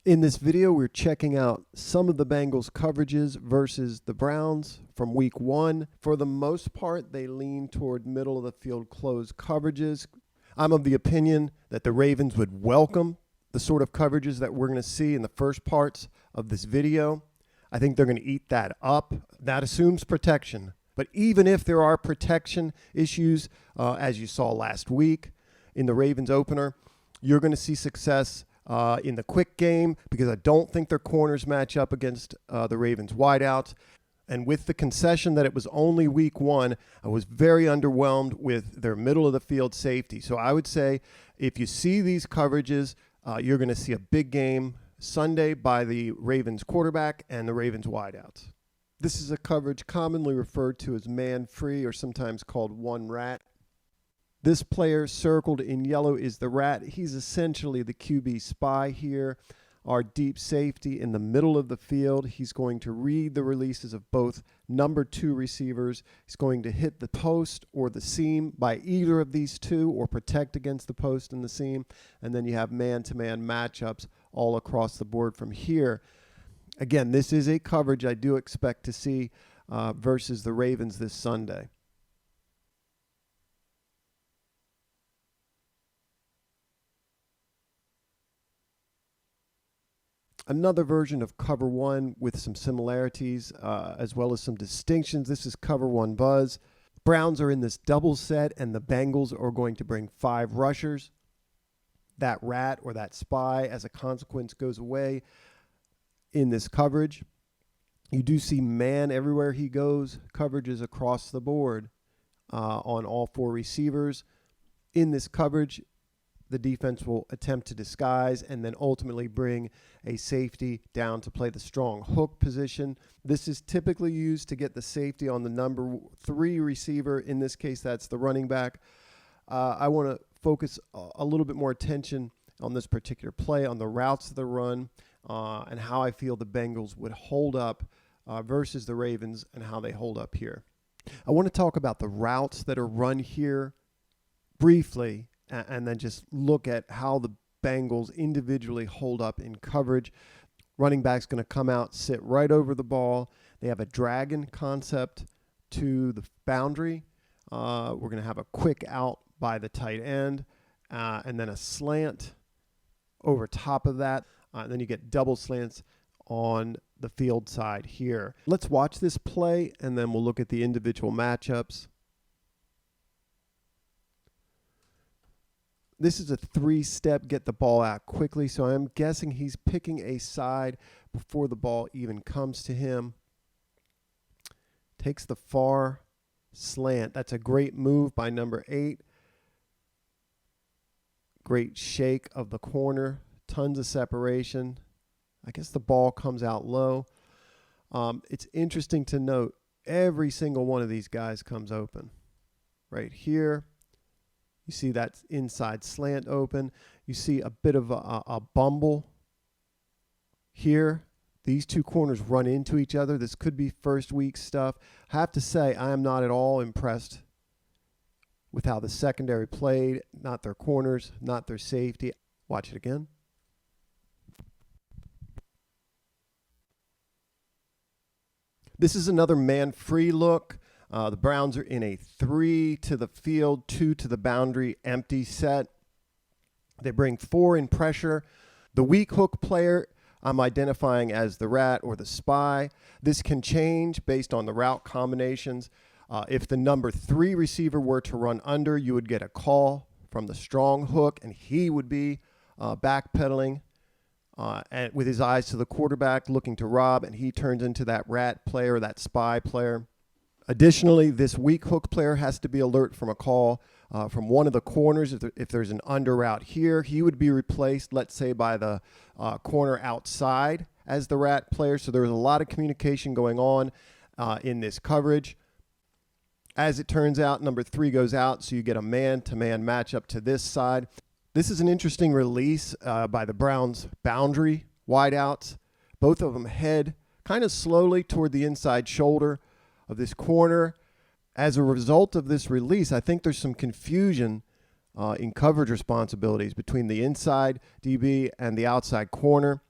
In this video, we're checking out some of the Bengals coverages versus the Browns from week 1. For the most part, they lean toward middle of the field closed coverages. I'm of the opinion that the Ravens would welcome the sort of coverages that we're going to see in the first parts of this video. I think they're going to eat that up. That assumes protection. But even if there are protection issues, as you saw last week in the Ravens opener, you're going to see success in the quick game because I don't think their corners match up against the Ravens wideouts. And with the concession that it was only week 1, I was very underwhelmed with their middle of the field safety. So I would say if you see these coverages, you're going to see a big game Sunday by the Ravens quarterback and the Ravens wideouts. This is a coverage commonly referred to as man-free or sometimes called one rat. This player circled in yellow is the rat. He's essentially the QB spy here, our deep safety in the middle of the field. He's going to read the releases of both number 2 receivers. He's going to hit the post or the seam by either of these two or protect against the post and the seam. And then you have man-to-man matchups all across the board from here. Again, this is a coverage I do expect to see versus the Ravens this Sunday. Another version of Cover 1 with some similarities as well as some distinctions. This is Cover 1 Buzz. Browns are in this double set, and the Bengals are going to bring 5 rushers. That rat or that spy, as a consequence, goes away in this coverage. You do see man everywhere he goes. Coverages across the board on all 4 receivers. In this coverage, the defense will attempt to disguise and then ultimately bring a safety down to play the strong hook position. This is typically used to get the safety on the number 3 receiver. In this case, that's the running back. I want to focus a little bit more attention on this particular play, on the routes of the run, and how I feel the Bengals would hold up versus the Ravens and how they hold up here. I want to talk about the routes that are run here briefly, and then just look at how the Bengals individually hold up in coverage. Running back's going to come out, sit right over the ball. They have a dragon concept to the boundary. We're going to have a quick out by the tight end, and then a slant over top of that. And then you get double slants on the field side here. Let's watch this play, and then we'll look at the individual matchups. This is a 3-step get the ball out quickly, so I'm guessing he's picking a side before the ball even comes to him. Takes the far slant. That's a great move by number 8. Great shake of the corner. Tons of separation. I guess the ball comes out low. It's interesting to note every single one of these guys comes open. Right here. You see that inside slant open. You see a bit of a bumble here. These two corners run into each other. This could be first week stuff. I have to say, I am not at all impressed with how the secondary played. Not their corners, not their safety. Watch it again. This is another man-free look. The Browns are in a 3 to the field, 2 to the boundary empty set. They bring 4 in pressure. The weak hook player I'm identifying as the rat or the spy. This can change based on the route combinations. If the number 3 receiver were to run under, you would get a call from the strong hook, and he would be backpedaling and with his eyes to the quarterback looking to rob, and he turns into that rat player, that spy player. Additionally, this weak hook player has to be alert from a call from one of the corners. If there's an under route here, he would be replaced, let's say, by the corner outside as the rat player. So there's a lot of communication going on in this coverage. As it turns out, number 3 goes out, so you get a man-to-man matchup to this side. This is an interesting release by the Browns' boundary wideouts. Both of them head kind of slowly toward the inside shoulder of this corner. As a result of this release, I think there's some confusion in coverage responsibilities between the inside DB and the outside corner.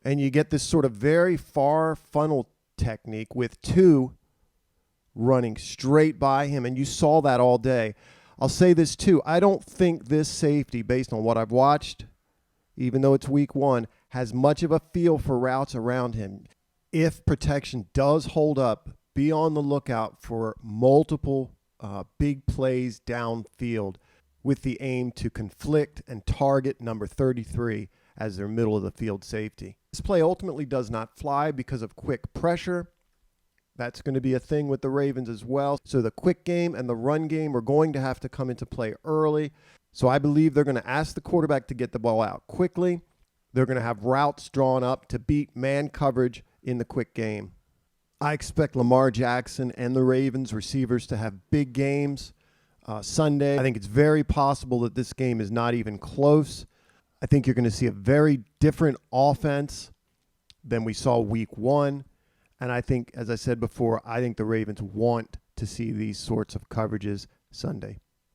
And you get this sort of very far funnel technique with two running straight by him. And you saw that all day. I'll say this too. I don't think this safety, based on what I've watched, even though it's week 1, has much of a feel for routes around him. If protection does hold up, be on the lookout for multiple big plays downfield with the aim to conflict and target number 33 as their middle of the field safety. This play ultimately does not fly because of quick pressure. That's going to be a thing with the Ravens as well. So the quick game and the run game are going to have to come into play early. So I believe they're going to ask the quarterback to get the ball out quickly. They're going to have routes drawn up to beat man coverage in the quick game. I expect Lamar Jackson and the Ravens receivers to have big games Sunday. I think it's very possible that this game is not even close. I think you're going to see a very different offense than we saw week 1. And I think, as I said before, I think the Ravens want to see these sorts of coverages Sunday.